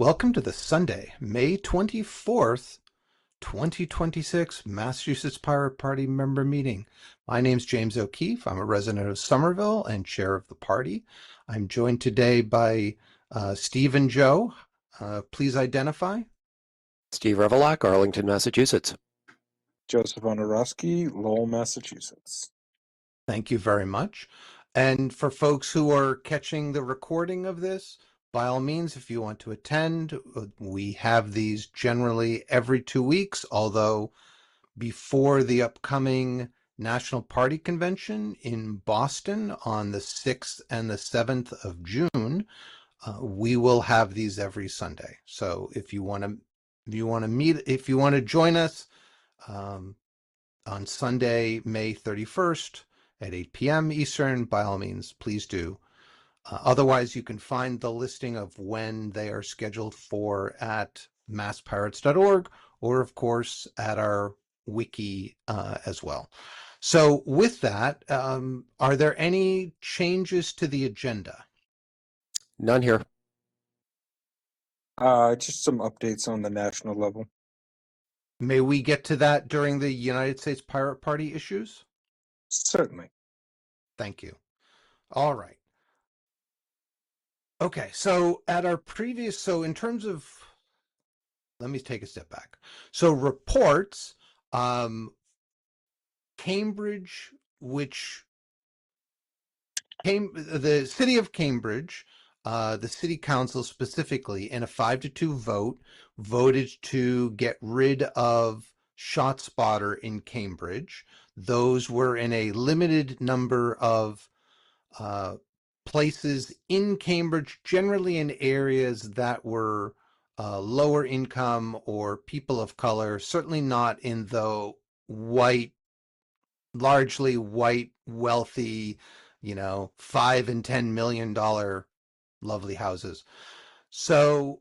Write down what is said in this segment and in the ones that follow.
Welcome to the Sunday, May 24th, 2026 Massachusetts Pirate Party member meeting. My name's James O'Keefe. I'm a resident of Somerville and chair of the party. I'm joined today by Steve and Joe. Please identify. Steve Revelak, Arlington, Massachusetts. Joseph Honorowski, Lowell, Massachusetts. Thank you very much. And for folks who are catching the recording of this, by all means, if you want to attend, we have these generally every 2 weeks, although before the upcoming National Party Convention in Boston on the 6th and the 7th of June, we will have these every Sunday. So if you want to join us on Sunday, May 31st at 8 p.m. Eastern, by all means, please do. Otherwise, you can find the listing of when they are scheduled for at masspirates.org or, of course, at our wiki as well. So with that, are there any changes to the agenda? None here. Just some updates on the national level. May we get to that during the United States Pirate Party issues? Certainly. Thank you. All right. Okay, so at our previous, so in terms of, let me take a step back. So reports, Cambridge, which came, the city of Cambridge, the city council specifically, in a 5-2 vote, voted to get rid of ShotSpotter in Cambridge. Those were in a limited number of places in Cambridge, generally in areas that were lower income or people of color, certainly not in the largely white, wealthy, $5 and $10 million lovely houses. So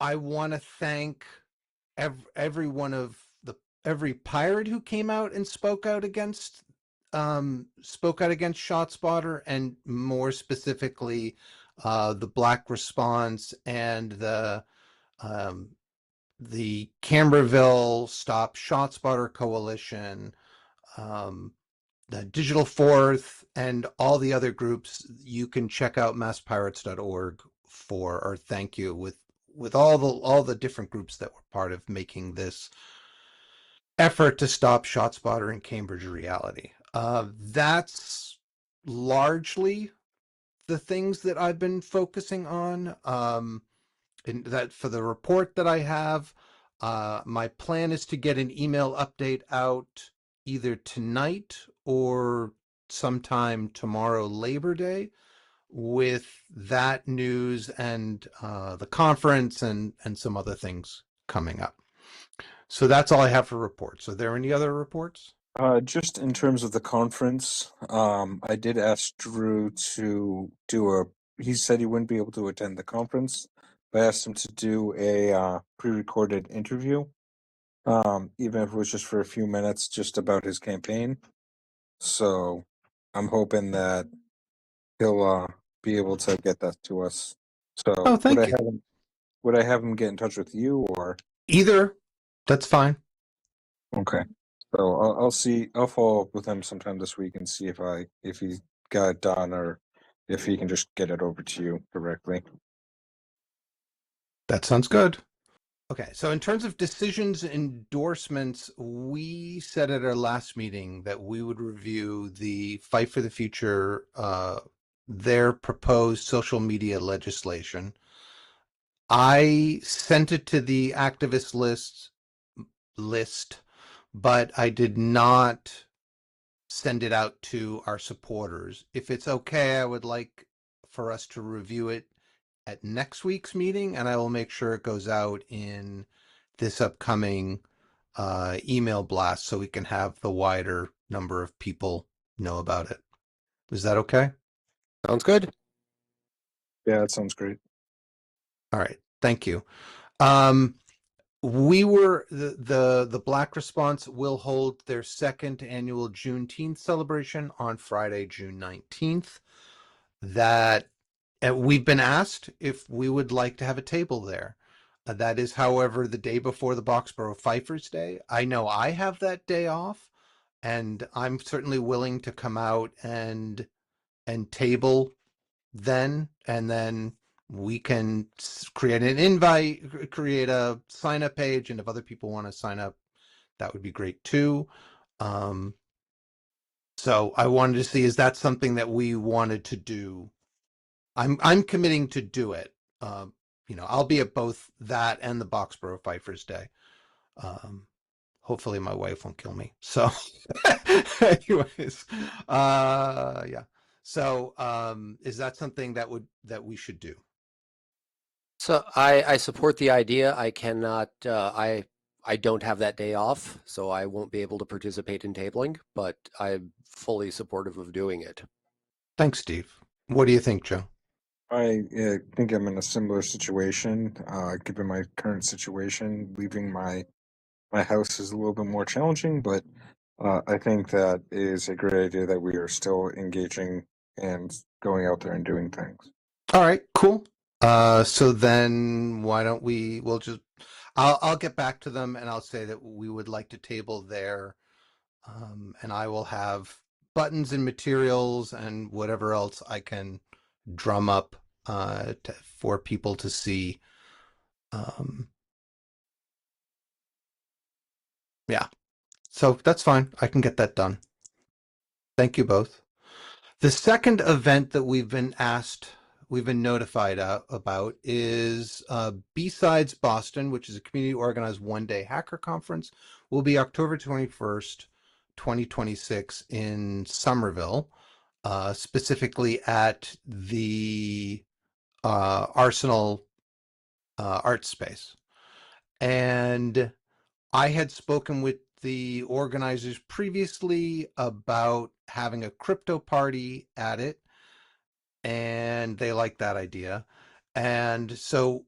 I want to thank every pirate who came out and spoke out against ShotSpotter, and more specifically the Black Response and the Camberville Stop ShotSpotter Coalition, the Digital Fourth, and all the other groups. You can check out masspirates.org for our thank you with all the different groups that were part of making this effort to stop ShotSpotter in Cambridge a reality. That's largely the things that I've been focusing on. And that for the report that I have, my plan is to get an email update out either tonight or sometime tomorrow, Labor Day, with that news and the conference and some other things coming up. So that's all I have for reports. Are there any other reports? Just in terms of the conference, I did ask Drew to he said he wouldn't be able to attend the conference, but I asked him to do a pre-recorded interview, even if it was just for a few minutes, just about his campaign. So I'm hoping that he'll be able to get that to us. So Thank you. Would I have him get in touch with you, or either? That's fine. Okay. So I'll follow up with him sometime this week and see if he got it done, or if he can just get it over to you directly. That sounds good. Okay, so in terms of decisions, endorsements, we said at our last meeting that we would review the Fight for the Future, their proposed social media legislation. I sent it to the activist list, but I did not send it out to our supporters. If it's okay, I would like for us to review it at next week's meeting, and I will make sure it goes out in this upcoming email blast so we can have the wider number of people know about it. Is that okay? Sounds good. Yeah, that sounds great. All right, thank you. We were the Black Response will hold their second annual Juneteenth celebration on Friday, June 19th. That we've been asked if we would like to have a table there. That is, however, the day before the Boxborough Pfeiffer's Day. I know I have that day off, and I'm certainly willing to come out and table then, and then we can create an invite, create a sign up page, and if other people want to sign up, that would be great too. So I wanted to see, is that something that we wanted to do? I'm committing to do it. I'll be at both that and the Boxborough Pfeiffer's Day. Hopefully my wife won't kill me. So anyways, yeah. So is that something that we should do? So I support the idea. I cannot, I don't have that day off, so I won't be able to participate in tabling, but I'm fully supportive of doing it. Thanks, Steve. What do you think, Joe? I think I'm in a similar situation. Given my current situation, leaving my house is a little bit more challenging, but I think that is a great idea that we are still engaging and going out there and doing things. All right, cool. So then why don't we'll just, I'll get back to them and I'll say that we would like to table there. And I will have buttons and materials and whatever else I can drum up for people to see. Yeah, so that's fine. I can get that done. Thank you both. The second event that we've been notified about is B-Sides Boston, which is a community organized one-day hacker conference. Will be October 21st, 2026 in Somerville, specifically at the Arsenal art space. And I had spoken with the organizers previously about having a crypto party at it, and they liked that idea. And so,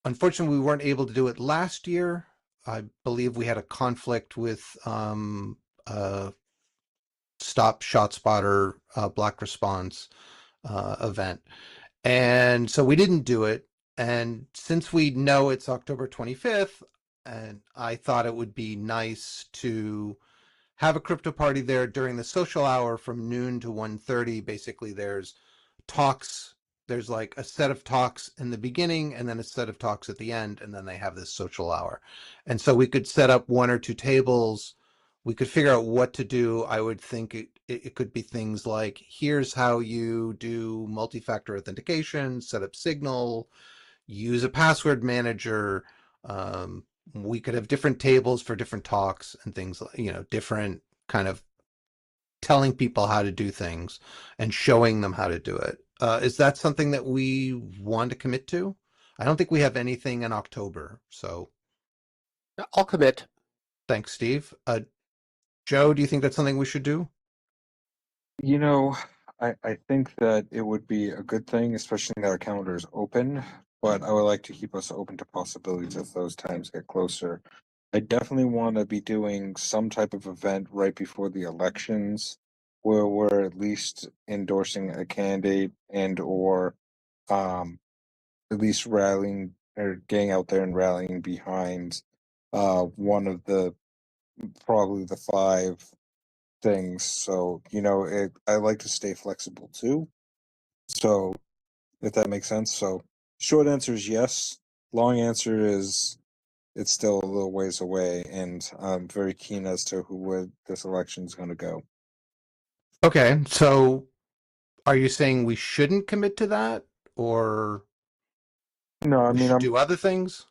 unfortunately, we weren't able to do it last year. I believe we had a conflict with Stop ShotSpotter Black Response event. And so we didn't do it. And since we know it's October 25th, and I thought it would be nice to have a crypto party there during the social hour from noon to 1:30. Basically, there's talks. There's like a set of talks in the beginning and then a set of talks at the end, and then they have this social hour. And so we could set up one or two tables. We could figure out what to do. I would think it could be things like, here's how you do multi-factor authentication, set up Signal, use a password manager. We could have different tables for different talks and things like, different kind of telling people how to do things and showing them how to do it. Is that something that we want to commit to? I don't think we have anything in October. So I'll commit. thanks, Steve. Joe, do you think that's something we should do? You know, I think that it would be a good thing, especially that our calendar is open, but I would like to keep us open to possibilities as those times get closer. I definitely want to be doing some type of event right before the elections where we're at least endorsing a candidate and or at least rallying or getting out there and rallying behind one of the probably the five things. So, I like to stay flexible too. So, if that makes sense. So, short answer is yes. Long answer is it's still a little ways away, and I'm very keen as to who this election is going to go. Okay, so are you saying we shouldn't commit to that, or No, I we mean, should do other things?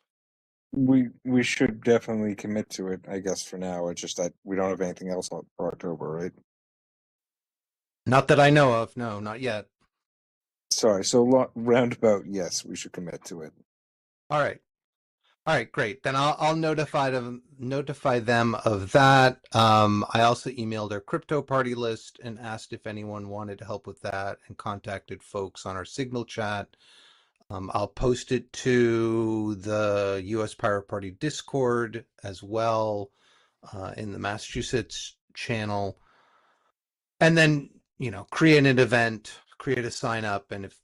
we should definitely commit to it. I guess for now, it's just that we don't have anything else for October, right? Not that I know of. No, not yet. Sorry. So roundabout, yes, we should commit to it. All right. All right, great. Then I'll notify them of that. I also emailed our crypto party list and asked if anyone wanted to help with that, and contacted folks on our Signal chat. I'll post it to the U.S. Pirate Party Discord as well, in the Massachusetts channel, and then create an event, create a sign up, and if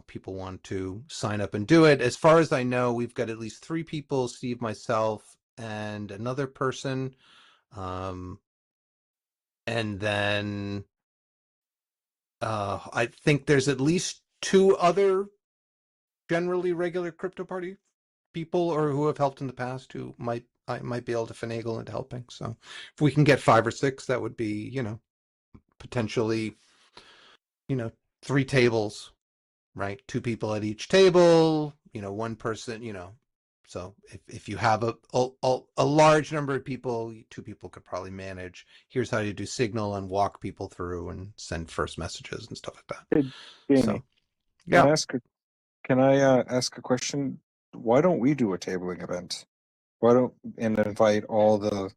people want to sign up and do it. As far as I know, we've got at least 3 people, Steve, myself, and another person. And then I think there's at least 2 other generally regular crypto party people or who have helped in the past who I might be able to finagle into helping. So if we can get 5 or 6, that would be, potentially, 3 tables, right? 2 people at each table, 1 person, so if you have a large number of people, 2 people could probably manage. Here's how you do signal and walk people through and send first messages and stuff like that. Hey, Jamie, So, can I yeah. ask a question? Why don't we do a tabling event? Why don't and invite all the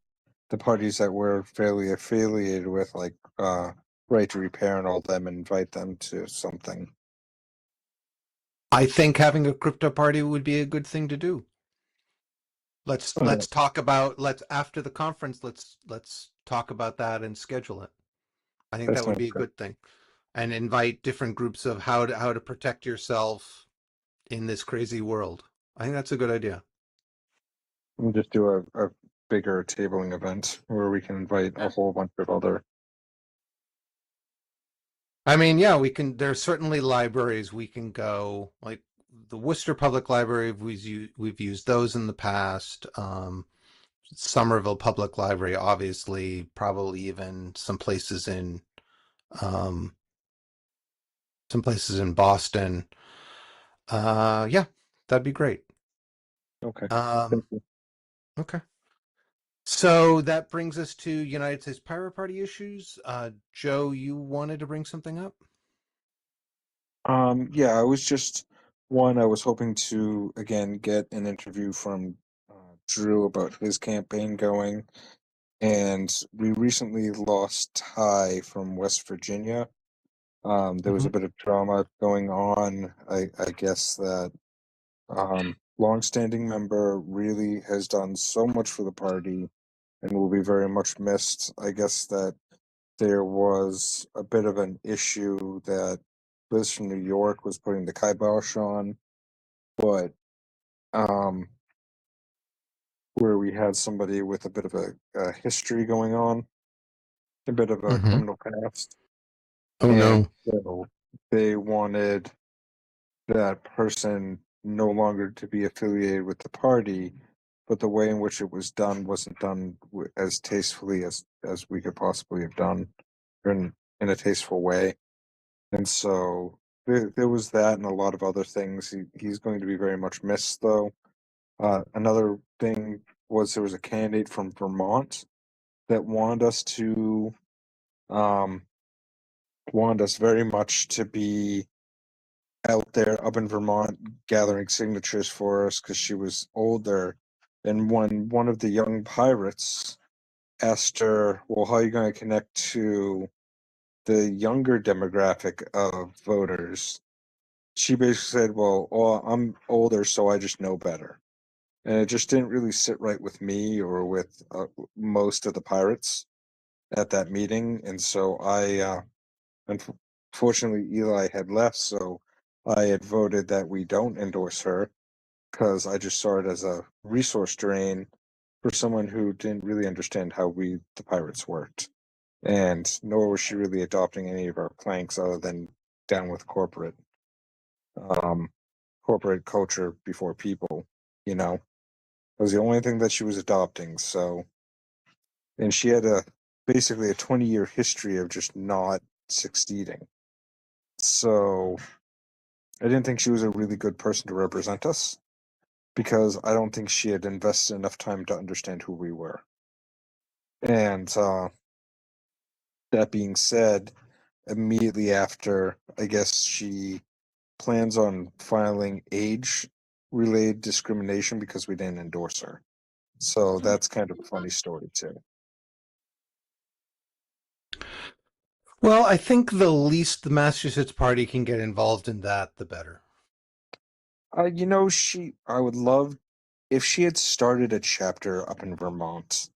parties that we're fairly affiliated with, like Right to Repair and all them, invite them to something? I think having a crypto party would be a good thing to do. Let's talk about after the conference, let's talk about that and schedule it. I think That that would sounds be a good. good thing. And invite different groups of how to protect yourself in this crazy world. I think that's a good idea. We'll just do a bigger tabling event where we can invite a whole bunch of other. I mean, yeah, there's certainly libraries we can go, like the Worcester Public Library, we've used those in the past. Somerville Public Library, obviously, probably even some places in Boston. Yeah, that'd be great. Okay. Um, Thank you. okay. So that brings us to United States Pirate Party issues. Joe, you wanted to bring something up? Yeah, I was hoping to again get an interview from Drew about his campaign going, and we recently lost Ty from West Virginia. There was Mm-hmm. a bit of drama going on. I guess that longstanding member really has done so much for the party and will be very much missed. I guess that there was a bit of an issue that Liz from New York was putting the kibosh on, but where we had somebody with a bit of a history going on, a bit of a Mm-hmm. criminal past, Oh and no. so they wanted that person no longer to be affiliated with the party, but the way in which it was done wasn't done as tastefully as we could possibly have done, or in a tasteful way. And so there was that and a lot of other things. He's going to be very much missed, though. Another thing was there was a candidate from Vermont that um, wanted us very much to be out there up in Vermont gathering signatures for us because she was older. And when one of the young pirates asked her, "Well, how are you going to connect to the younger demographic of voters?" She basically said, "Well, I'm older, so I just know better." And it just didn't really sit right with me or with most of the pirates at that meeting. And so unfortunately, Eli had left, so I had voted that we don't endorse her because I just saw it as a resource drain for someone who didn't really understand how the pirates, worked. And nor was she really adopting any of our planks other than down with um, corporate culture before people, you know. It was the only thing that she was adopting. So, and she had basically a 20-year history of just not succeeding. So I didn't think she was a really good person to represent us because I don't think she had invested enough time to understand who we were. And that being said, immediately after, I guess she plans on filing age-related discrimination because we didn't endorse her. So that's kind of a funny story too. Well, I think the least the Massachusetts Party can get involved in that, the better. I would love if she had started a chapter up in Vermont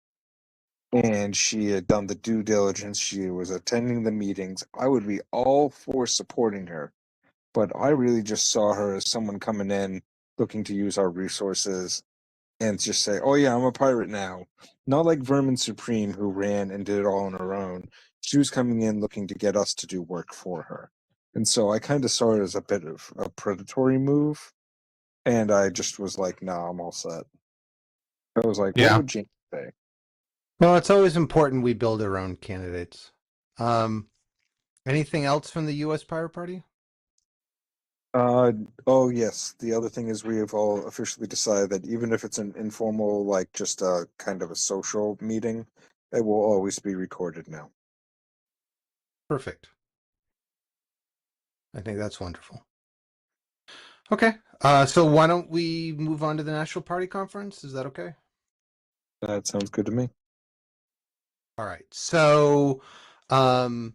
and she had done the due diligence, she was attending the meetings, I would be all for supporting her. but I really just saw her as someone coming in looking to use our resources and just say, "Oh yeah, I'm a pirate now." Not like Vermin Supreme, who ran and did it all on her own. She was coming in looking to get us to do work for her, and so I kind of saw it as a bit of a predatory move. And I just was like, "Nah, I'm all set." I was like, "What Yeah. would Jane say?" Well, it's always important we build our own candidates. Um, Anything else from the U.S. Pirate Party? Oh yes. The other thing is we have all officially decided that even if it's an informal, like just a kind of a social meeting, it will always be recorded now. Perfect. I think that's wonderful. Okay. So why don't we move on to the National Party Conference? Is that okay? That sounds good to me. All right. So, um,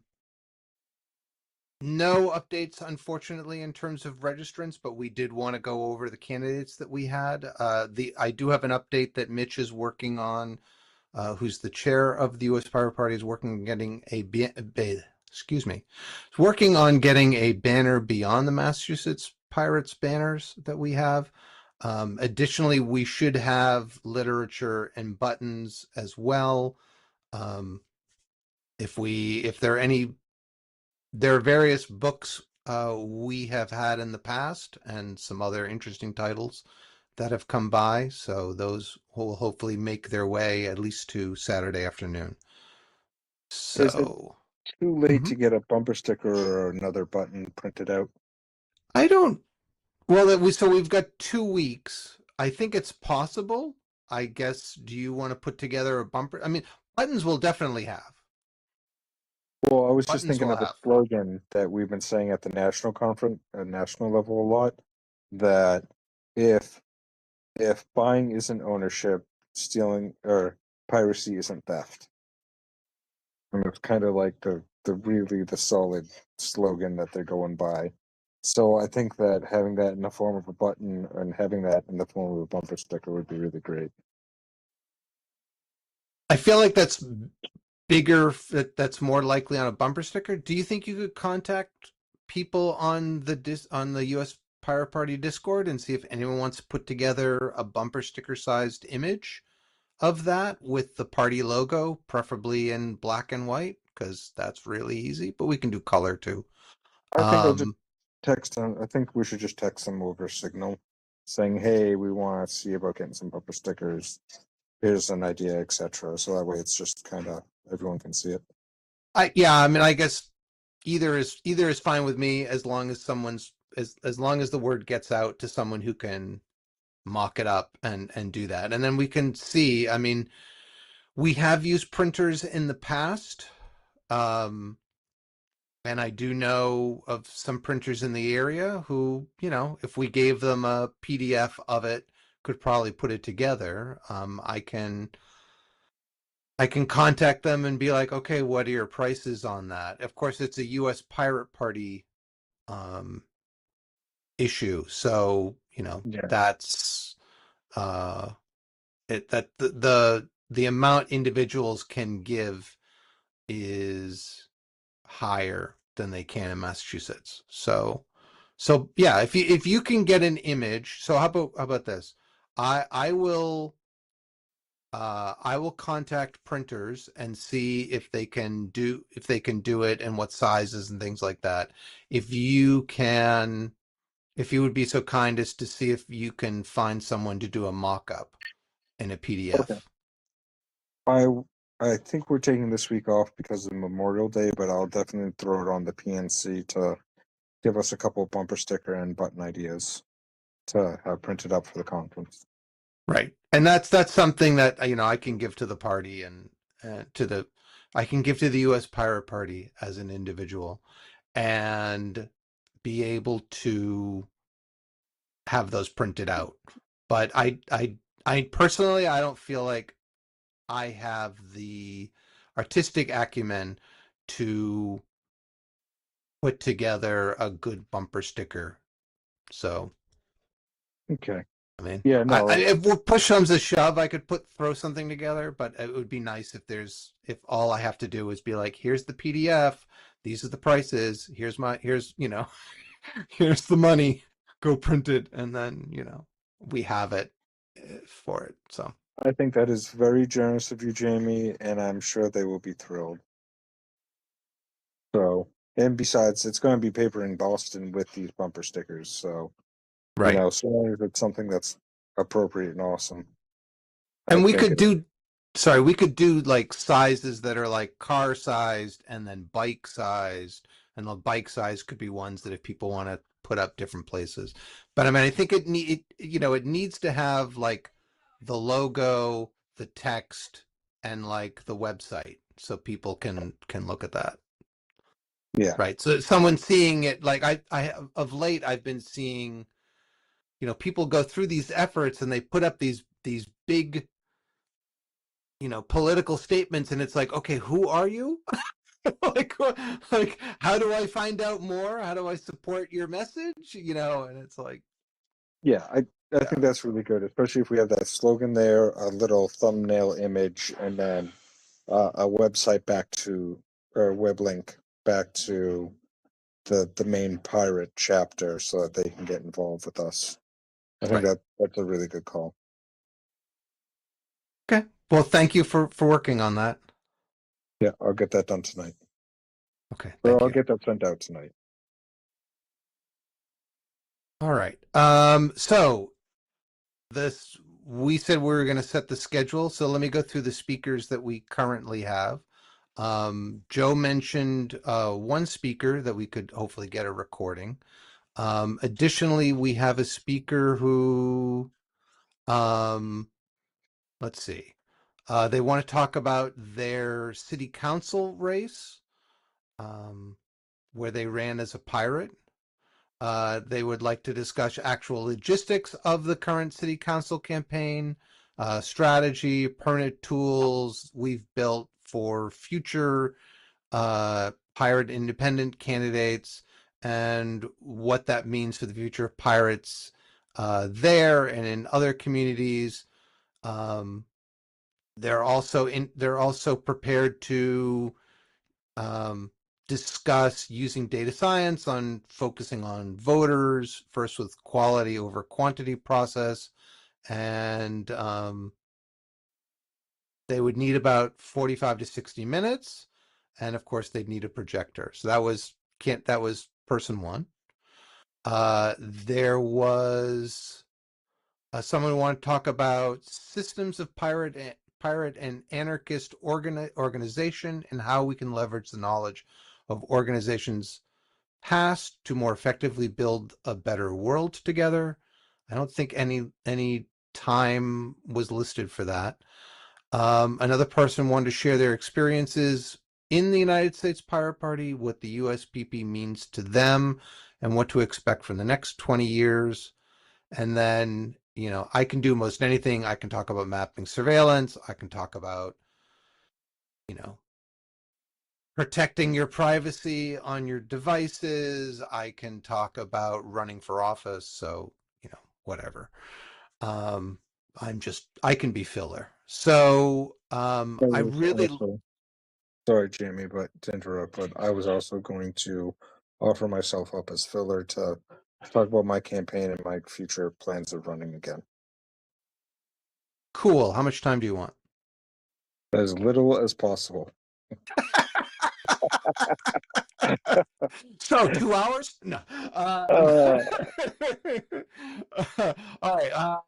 no updates, unfortunately, in terms of registrants, but we did want to go over the candidates that we had. I do have an update that Mitch is working on, who's the chair of the U.S. Pirate Party, is working on getting is working on getting a banner beyond the Massachusetts Pirates banners that we have. Additionally, we should have literature and buttons as well. If there are any, there are various books we have had in the past and some other interesting titles that have come by. So those will hopefully make their way at least to Saturday afternoon. Is it So too late Mhm. to get a bumper sticker or another button printed out? I don't, well, so we've got 2 weeks. I think it's possible. I guess, do you want to put together a bumper? I mean, buttons will definitely have. Well, I was just Buttons thinking will of a have. slogan that we've been saying at the national conference, national level a lot, that if buying isn't ownership, stealing or piracy isn't theft. And it's kind of like the really the solid slogan that they're going by. So I think that having that in the form of a button and having that in the form of a bumper sticker would be really great. I feel like that's bigger, that's more likely on a bumper sticker. Do you think you could contact people on the US Pirate Party Discord and see if anyone wants to put together a bumper sticker sized image of that with the party logo, preferably in black and white, because that's really easy, but we can do color too. I think I'll just Um, text them. I think we should just text them over Signal saying, "Hey, we want to see about getting some bumper stickers. Here's an idea, etc." So that way it's just kind of everyone can see it. I mean, I guess either is fine with me as long as someone's as long as the word gets out to someone who can mock it up and do that, and then we can see. I mean, we have used printers in the past, um, and I do know of some printers in the area who, if we gave them a PDF of it, could probably put it together. I can contact them and be like, okay, what are your prices on that? Of course, it's a U.S. Pirate Party um, issue, so Yeah. that's uh, that the amount individuals can give is higher than they can in Massachusetts. So yeah, if you can get an image, so how about this? I will contact printers and see if they can do it and what sizes and things like that. If you would be so kind as to see if you can find someone to do a mock-up in a Okay. PDF. I I think we're taking this week off because of Memorial Day, but I'll definitely throw it on the PNC to give us a couple of bumper sticker and button ideas to have printed up for the conference. Right. And that's something that I can give to the party and I can give to the US Pirate Party as an individual and be able to have those printed out. But I personally I don't feel like I have the artistic acumen to put together a good bumper sticker. So, Okay. I mean, Yeah, no, if push comes to shove, I could throw something together, but it would be nice if all I have to do is be like, here's the PDF, these are the prices, here's here's the money, go print it, and then we have it for it. So I think that is very generous of you, Jamie, and I'm sure they will be thrilled. So, and besides, it's going to be paper in Boston with these bumper stickers. So, so long as it's something that's appropriate and awesome. And we could do like sizes that are like car sized and then bike sized, and the bike size could be ones that if people want to put up different places. But I mean, I think it needs to have like the logo, the text, and like the website, so people can look at that. Yeah. Right. So someone seeing it, like I of late I've been seeing, people go through these efforts and they put up these big, political statements, and it's like, okay, who are you? like how do I find out more? How do I support your message? And it's like, yeah, I think that's really good, especially if we have that slogan there, a little thumbnail image, and then a website back to, or a web link back to the main pirate chapter so that they can get involved with us. I think Right. that's a really good call. Okay. Well, thank you for working on that. Yeah, I'll get that done tonight. Okay. Or Thank I'll you. get that sent out tonight. All right. So we said we were going to set the schedule. So let me go through the speakers that we currently have. Joe mentioned one speaker that we could hopefully get a recording. Additionally, we have a speaker who, let's see, they want to talk about their city council race, where they ran as a pirate. They would like to discuss actual logistics of the current city council campaign, strategy, permanent tools we've built for future pirate independent candidates, and what that means for the future of pirates there and in other communities. They're also prepared to discuss using data science on focusing on voters first with quality over quantity process, and they would need about 45 to 60 minutes, and of course they'd need a projector. So that was person one. There was someone who wanted to talk about systems of pirate and anarchist organization, and how we can leverage the knowledge of organizations past to more effectively build a better world together. I don't think any time was listed for that. Another person wanted to share their experiences in the United States Pirate Party, what the USPP means to them, and what to expect from the next 20 years. And then, I can do most anything. I can talk about mapping surveillance. I can talk about, protecting your privacy on your devices. I can talk about running for office. So, whatever. I can be filler. So, I really, sorry, Jamie, but to interrupt, but I was also going to offer myself up as filler to talk about my campaign and my future plans of running again. Cool. How much time do you want? As little as possible. So 2 hours? No. All right.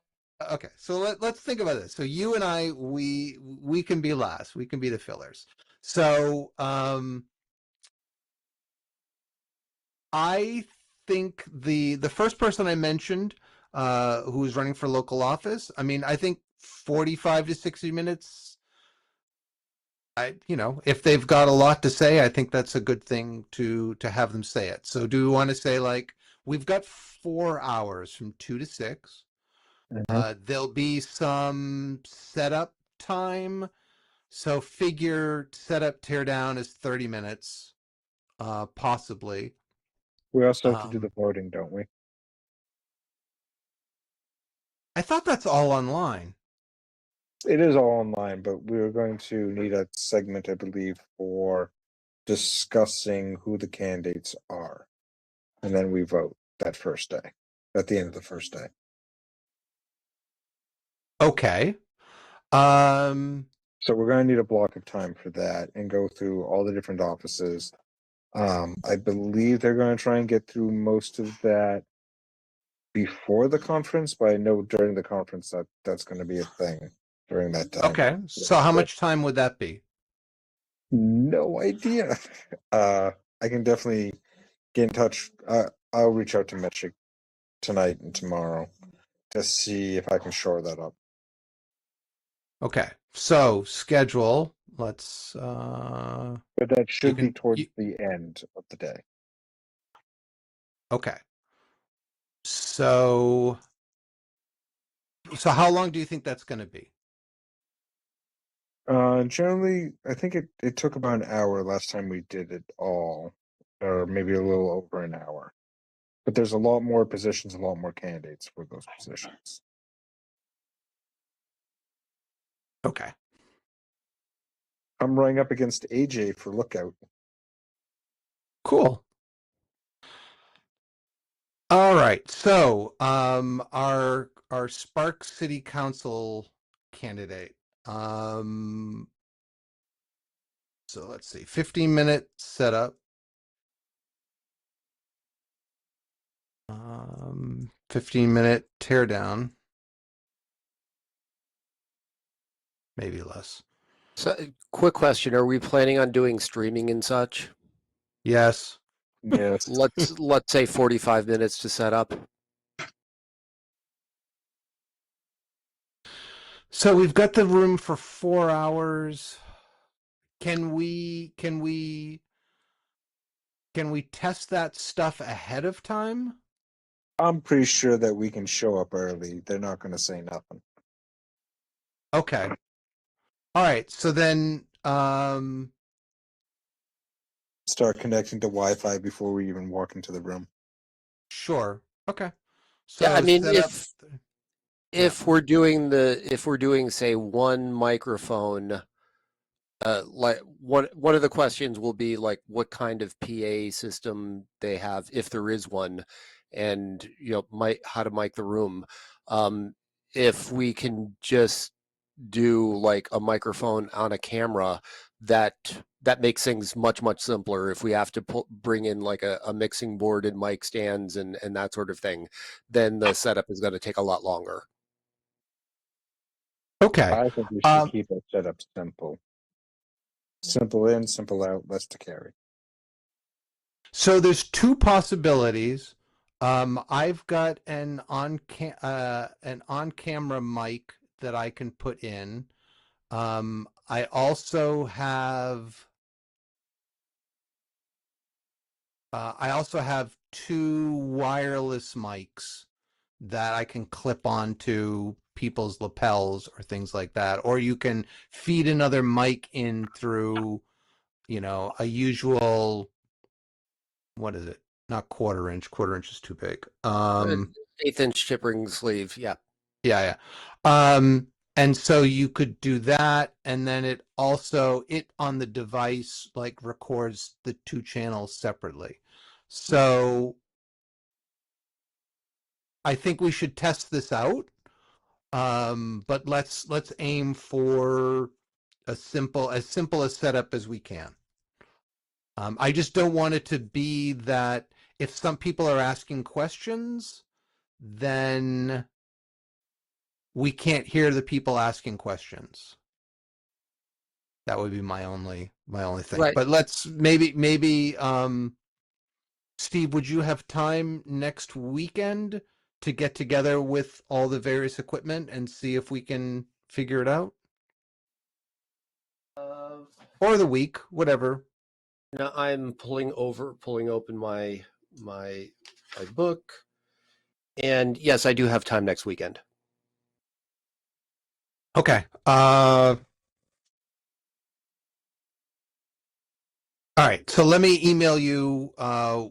Okay. So let's think about this. So you and I, we can be last. We can be the fillers. So I think the first person I mentioned, who was running for local office, I mean, I think 45 to 60 minutes. If they've got a lot to say, I think that's a good thing to have them say it. So do we want to say, like, we've got 4 hours from 2 to 6. There'll be some setup time. So figure setup, tear down is 30 minutes, possibly. We also have to do the voting, don't we? I thought that's all online. It is all online, but we are going to need a segment, I believe, for discussing who the candidates are. and then we vote that first day, at the end of the first day. Okay. Um, So we're going to need a block of time for that and go through all the different offices. I believe they're going to try and get through most of that before the conference, but I know during the conference that's going to be a thing during that time. okay. So how much time would that be? No idea. I can definitely get in touch. I'll reach out to Mitchik tonight and tomorrow to see if I can shore that up. Okay. So schedule. Let's But that should be can- towards you- the end of the day. okay. So how long do you think that's going to be? Generally, I think it took about an hour last time we did it all, or maybe a little over an hour. But there's a lot more positions, a lot more candidates for those positions. Okay. I'm running up against AJ for Lookout. Cool. All right. So, our Spark City Council candidate. So let's see. 15-minute setup. 15-minute teardown. Maybe less. So, quick question: are we planning on doing streaming and such? Yes. Yes. Let's say 45 minutes to set up. So we've got the room for 4 hours. Can we test that stuff ahead of time? I'm pretty sure that we can show up early. They're not going to say nothing. Okay. All right. So then, Start connecting to Wi-Fi before we even walk into the room. sure. Okay. So Yeah, I mean, set up. if we're doing say one microphone, like one of the questions will be like what kind of PA system they have, if there is one, and how to mic the room. If we can just do like a microphone on a camera, that makes things much simpler. If we have to bring in like a mixing board and mic stands and that sort of thing, then the setup is going to take a lot longer. Okay. I think we should keep it set up simple. Simple in, simple out, less to carry. So there's two possibilities. I've got an on-camera mic that I can put in. I also have two wireless mics that I can clip onto people's lapels or things like that. Or you can feed another mic in through, a usual, what is it? Not quarter inch. Quarter inch is too big. 1/8 inch chip ring sleeve. Yeah. Yeah. And so you could do that, and then it on the device like records the two channels separately. So I think we should test this out. But let's aim for as simple a setup as we can. I just don't want it to be that if some people are asking questions, then we can't hear the people asking questions. That would be my only thing. Right. But let's maybe Steve, would you have time next weekend to get together with all the various equipment and see if we can figure it out? Or the week, whatever. Now I'm pulling open my book, and yes, I do have time next weekend. Okay. All right. So let me email you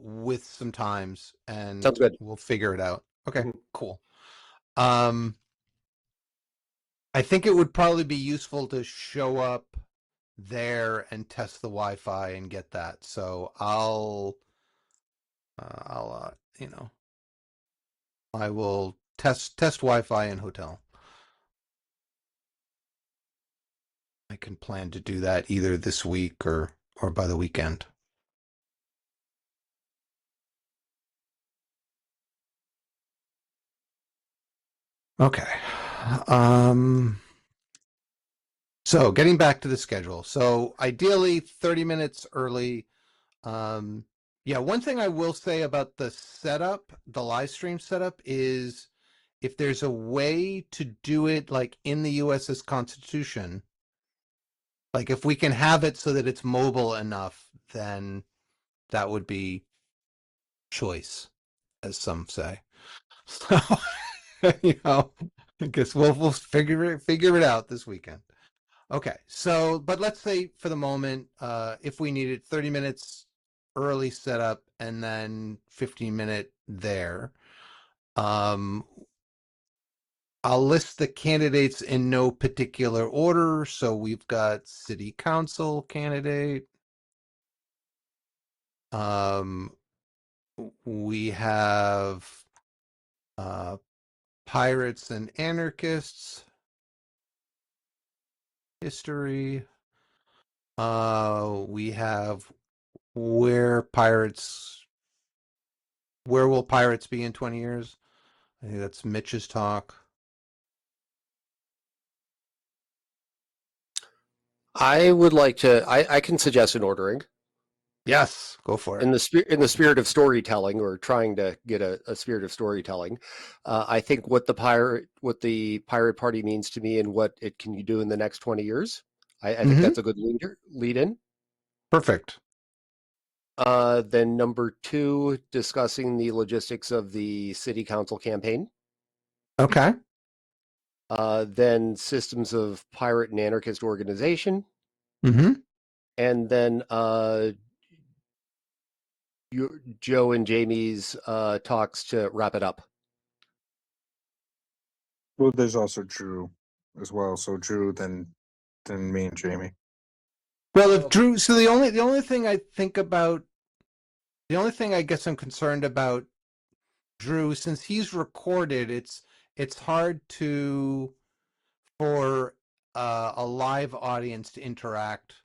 with some times, and Sounds good. we'll figure it out. Okay. Mhm. Cool. I think it would probably be useful to show up there and test the Wi-Fi and get that. So I'll, I will test Wi-Fi in hotel. I can plan to do that either this week or by the weekend. Okay. So getting back to the schedule. So ideally 30 minutes early. Yeah, one thing I will say about the setup, the live stream setup, is if there's a way to do it like in the US's Constitution, like if we can have it so that it's mobile enough, then that would be choice, as some say. So, I guess we'll figure it out this weekend. Okay, so but let's say for the moment, if we needed 30 minutes early setup and then 15-minute there, I'll list the candidates in no particular order. So we've got city council candidate. We have pirates and anarchists history. We have where will pirates be in 20 years? I think that's Mitch's talk. I would like to. I can suggest an ordering Yes, go for it. in the spirit of storytelling, or trying to get a spirit of storytelling. I think what the pirate party means to me and what it can do in the next 20 years. I think that's a good lead in. Perfect. Then number 2, discussing the logistics of the city council campaign. Okay. Then systems of pirate and anarchist organization. Mm-hmm. And then Joe and Jamie's talks to wrap it up. Well, there's also Drew as well. So Drew, then me and Jamie. Well, if Drew, so the only thing I think about, the only thing I guess I'm concerned about Drew, since he's recorded, it's hard for a live audience to interact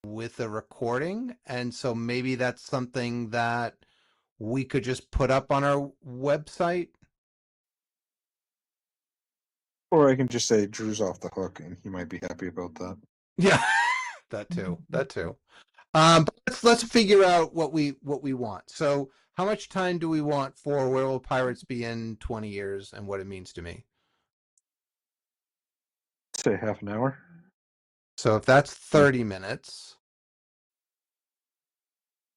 with a recording, and so maybe that's something that we could just put up on our website. Or I can just say Drew's off the hook, and he might be happy about that. Yeah, that too. But let's figure out what we want. So, how much time do we want for Where Will Pirates Be in 20 years and what it means to me? Say half an hour. So, if that's 30 minutes,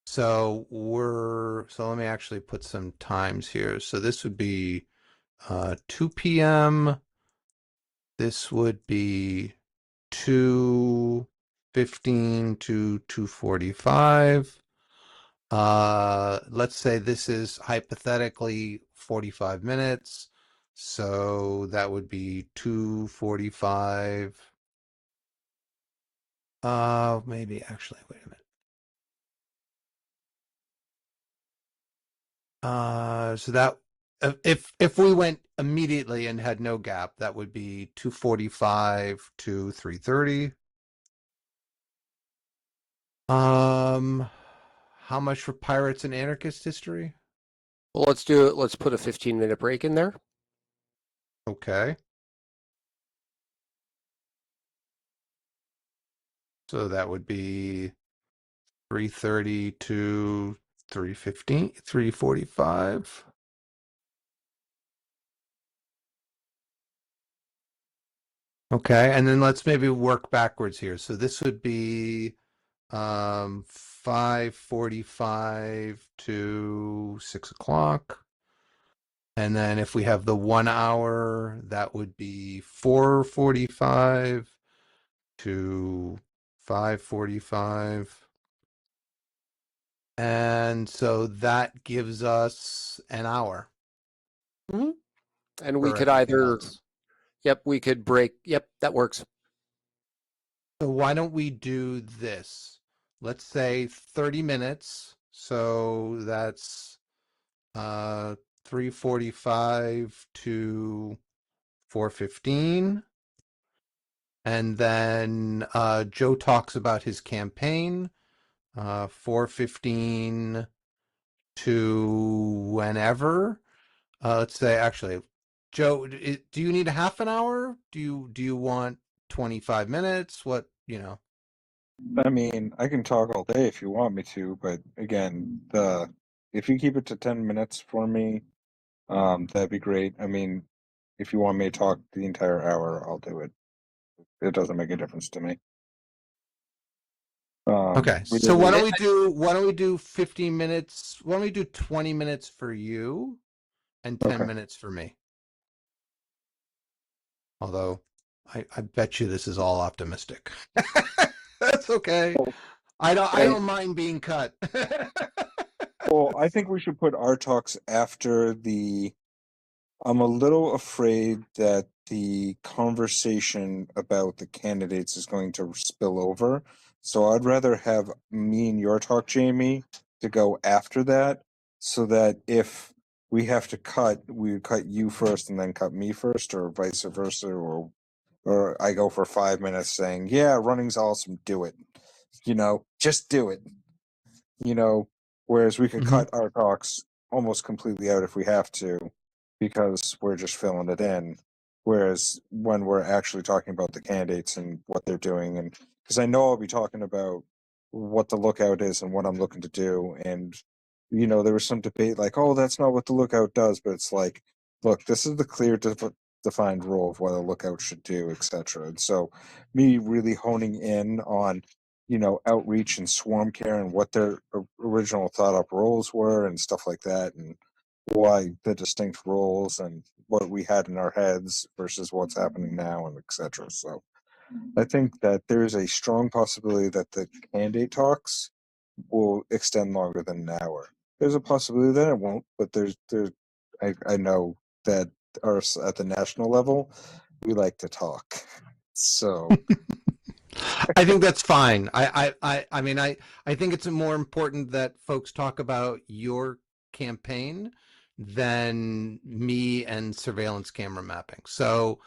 so let me actually put some times here. So this would be 2 p.m. This would be 2:15 to 2:45. Let's say this is hypothetically 45 minutes. So that would be 2:45. Maybe actually, wait a minute. So that if we went immediately and had no gap, that would be 2:45 to 3:30. How much for Pirates and Anarchist history? Well, let's put a 15-minute break in there. Okay. So that would be 3:30 to 3:15, 3:45. Okay, and then let's maybe work backwards here. So this would be 5:45 to 6 o'clock. And then if we have the 1 hour, that would be 4:45 to 5:45. And so that gives us an hour. Mm-hmm. And we for could everything either, else. we could break. Yep, that works. So why don't we do this? Let's say 30 minutes. So that's 3:45 to 4:15. And then Joe talks about his campaign, 4:15 to whenever. Let's say, actually, Joe, do you need a half an hour? Do you want 25 minutes? What, I mean, I can talk all day if you want me to, but again, if you keep it to 10 minutes for me, that'd be great. I mean, if you want me to talk the entire hour, I'll do it. It doesn't make a difference to me. Okay. So Really, why don't we do 15 minutes? Why don't we do 20 minutes for you and 10 okay. minutes for me? Although I bet you this is all optimistic. That's okay. I don't mind being cut. Well, I think we should put our talks after the. I'm a little afraid that the conversation about the candidates is going to spill over. So I'd rather have me and your talk, Jamie, to go after that, so that if we have to cut, we would cut you first and then cut me first, or vice versa, or I go for 5 minutes saying, "Yeah, running's awesome, do it." Just do it. Whereas we could Mhm. cut our talks almost completely out if we have to, because we're just filling it in. Whereas when we're actually talking about the candidates and what they're doing, and because I know I'll be talking about what the lookout is and what I'm looking to do, and there was some debate like, oh, that's not what the lookout does, but it's like, look, this is the clear defined role of what a lookout should do, etc. And so, me really honing in on outreach and swarm care and what their original thought up roles were and stuff like that, and why the distinct roles and what we had in our heads versus what's happening now, and etc. So I think that there is a strong possibility that the candidate talks will extend longer than an hour. There's a possibility that it won't, but I know that at the national level, we like to talk. So I think that's fine. I mean, I think it's more important that folks talk about your campaign than me and surveillance camera mapping. So,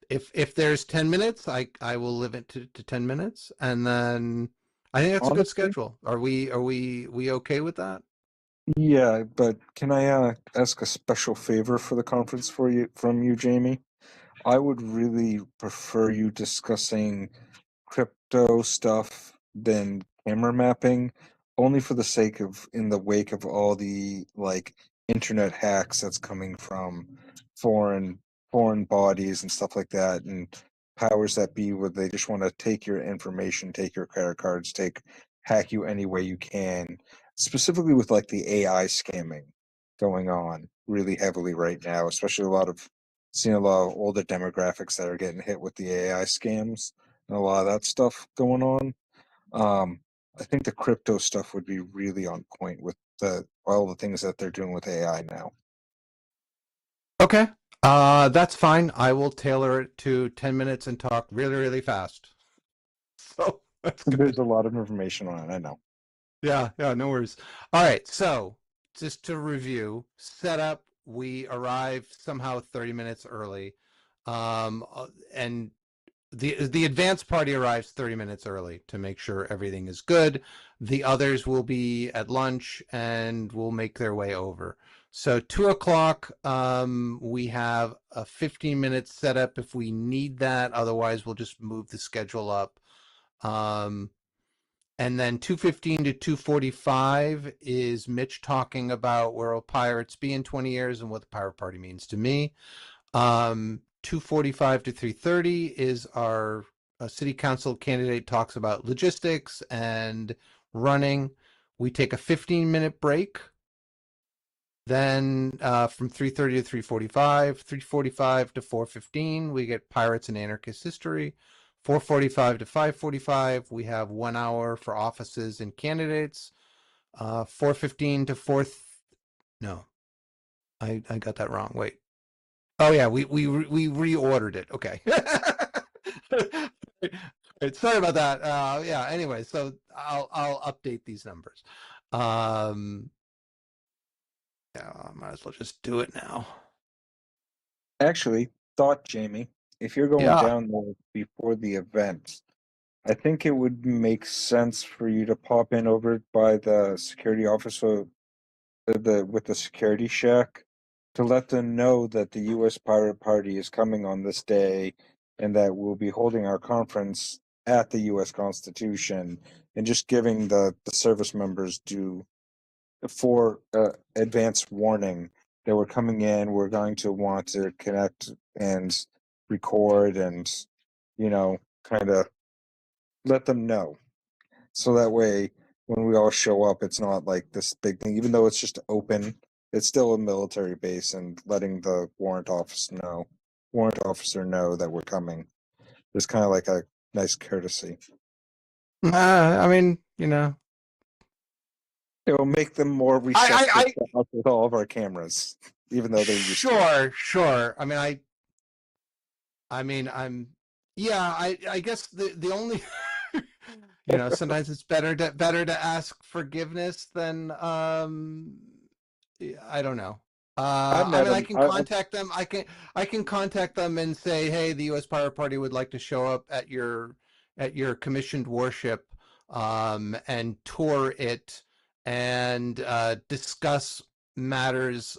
if there's 10 minutes, I will limit it to 10 minutes, and then I think that's a good honestly, schedule. Are we okay with that? yeah, but can I ask a special favor for the conference from you, Jamie? I would really prefer you discussing crypto stuff than camera mapping, only for the sake of in the wake of all the like internet hacks that's coming from foreign foreign bodies and stuff like that, and powers that be where they just want to take your information, take your credit cards, hack you any way you can, specifically with like the AI scamming going on really heavily right now, especially seeing a lot of older demographics that are getting hit with the AI scams and a lot of that stuff going on. Um, I think the crypto stuff would be really on point with all the things that they're doing with AI now. Okay. That's fine. I will tailor it to 10 minutes and talk really, really fast. So that's There's good. a lot of information on it, I know. Yeah, no worries. All right, so just to review, setup, we arrive somehow 30 minutes early. And the advanced party arrives 30 minutes early to make sure everything is good. The others will be at lunch and will make their way over. So 2 o'clock, we have a 15-minute setup if we need that. Otherwise, we'll just move the schedule up. And then 2:15 to 2:45 is Mitch talking about where will pirates be in 20 years and what the pirate party means to me. 2:45 to 3:30 is our city council candidate talks about logistics and running. We take a 15-minute break. Then from 3:30 to 3:45, 3:45 to 4:15, we get Pirates and Anarchist History. 4:45 to 5:45, we have 1 hour for offices and candidates. 4:15 to 4. No, I got that wrong. Wait. Oh yeah, we reordered it. Okay. Right, sorry about that. Yeah. Anyway, so I'll update these numbers. Yeah, I might as well just do it now. Actually, thought Jamie, if you're going Yeah. down there before the event, I think it would make sense for you to pop in over by the security officer, with the security shack, to let them know that the U.S. Pirate Party is coming on this day, and that we'll be holding our conference at the U.S. Constitution, and just giving the service members due for advance warning that we're coming in. We're going to want to connect and record, and kind of let them know, so that way when we all show up, it's not like this big thing. Even though it's just open, it's still a military base, and letting the warrant officer know that we're coming is kind of like a nice courtesy. I mean, It will make them more receptive to us with all of our cameras, even though they're used to it. sure. I guess the only, sometimes it's better to ask forgiveness than, I don't know. I met I him. can contact them. I can contact them and say, hey, the U.S. Pirate Party would like to show up at your commissioned warship, and tour it, and discuss matters,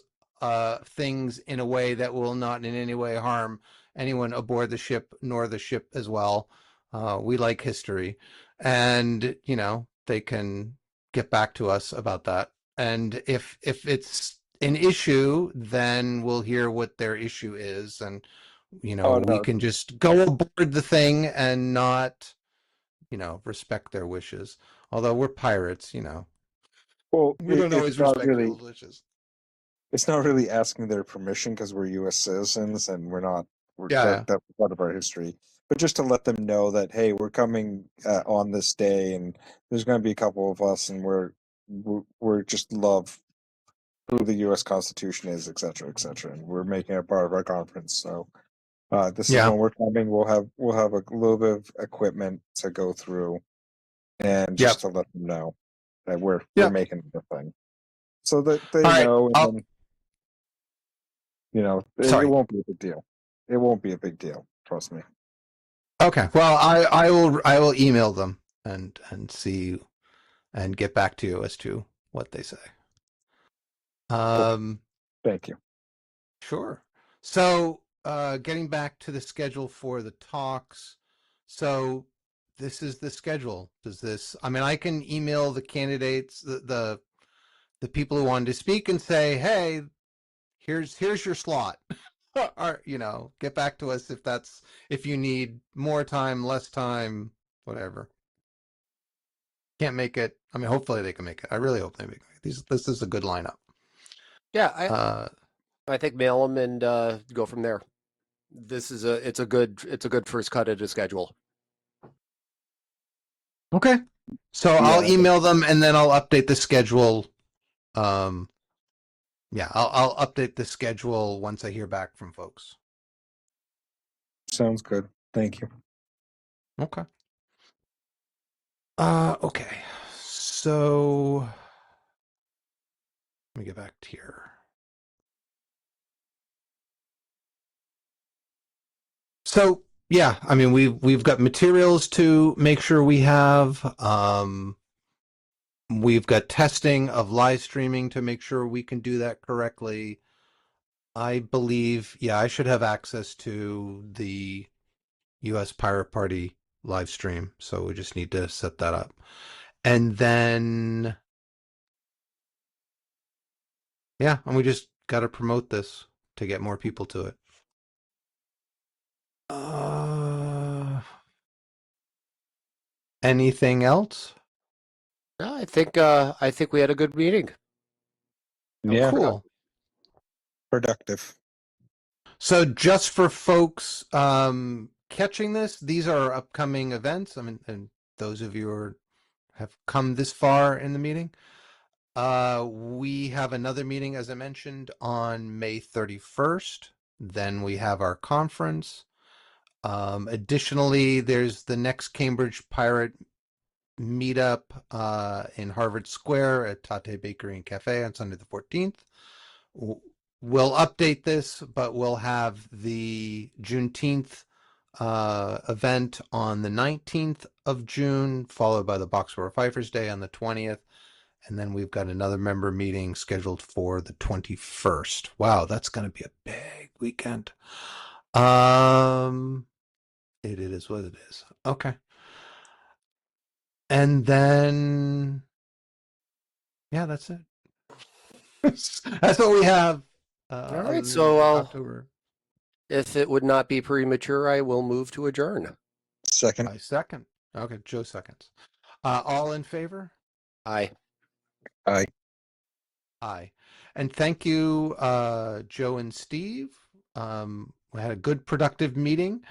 things in a way that will not in any way harm anyone aboard the ship nor the ship as well. We like history, and they can get back to us about that. And if it's an issue, then we'll hear what their issue is, and Oh we no. can just go aboard the thing and not respect their wishes. Although we're pirates, Well, we don't always respect people's wishes. it's not really asking their permission, because we're U.S. citizens, and Yeah. that's part of our history. But just to let them know that, hey, we're coming on this day, and there's going to be a couple of us, and we're just love who the U.S. Constitution is, etc., and we're making it part of our conference. So this is Yeah. when we're coming. We'll have a little bit of equipment to go through, and Yep. just to let them know that we're Yep. making the thing, so that they All right. know, and then it Sorry. won't be a big deal. It won't be a big deal. Trust me. Okay. Well, I will email them and see and get back to you as to what they say. Thank you. Sure. So, getting back to the schedule for the talks. So, this is the schedule. I can email the candidates, the people who wanted to speak, and say, hey, here's your slot. Or, get back to us if you need more time, less time, whatever. Can't make it. Hopefully they can make it. I really hope they make it. This is a good lineup. Yeah, I think mail them and go from there. It's a good first cut at a schedule. Okay. So Yeah. I'll email them, and then I'll update the schedule. I'll update the schedule once I hear back from folks. Sounds good. Thank you. Okay. Okay. So let me get back to here. So yeah, we've got materials to make sure we have. We've got testing of live streaming to make sure we can do that correctly. I believe, I should have access to the U.S. Pirate Party live stream, so we just need to set that up. And then, and we just got to promote this to get more people to it. Anything else? No, I think we had a good meeting. Yeah. Cool. Productive. So just for folks catching this, these are upcoming events. And those of you who have come this far in the meeting, we have another meeting, as I mentioned, on May 31st. Then we have our conference. Additionally, there's the next Cambridge Pirate meetup in Harvard Square at Tate Bakery and Cafe on Sunday the 14th. we'll update this, but we'll have the Juneteenth event on the 19th of June, followed by the Boxborough Fifers Day on the 20th. And then we've got another member meeting scheduled for the 21st. Wow, that's going to be a big weekend. It is what it is. Okay. And then, yeah, that's it. That's what we have. All right, so October. if it would not be premature, I will move to adjourn. Second. I second. Okay, Joe seconds. All in favor? Aye. Aye. Aye. And thank you, Joe and Steve. We had a good, productive meeting.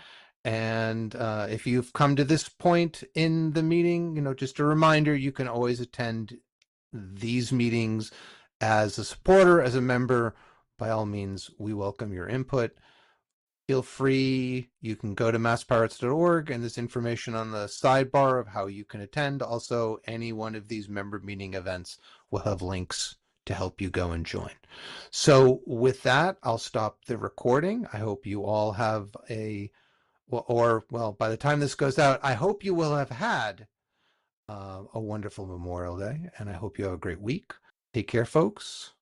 And if you've come to this point in the meeting, just a reminder, you can always attend these meetings as a supporter, as a member. By all means, we welcome your input. Feel free, you can go to masspirates.org, and there's information on the sidebar of how you can attend. Also, any one of these member meeting events will have links to help you go and join. So with that, I'll stop the recording. I hope you all have by the time this goes out, I hope you will have had a wonderful Memorial Day, and I hope you have a great week. Take care, folks.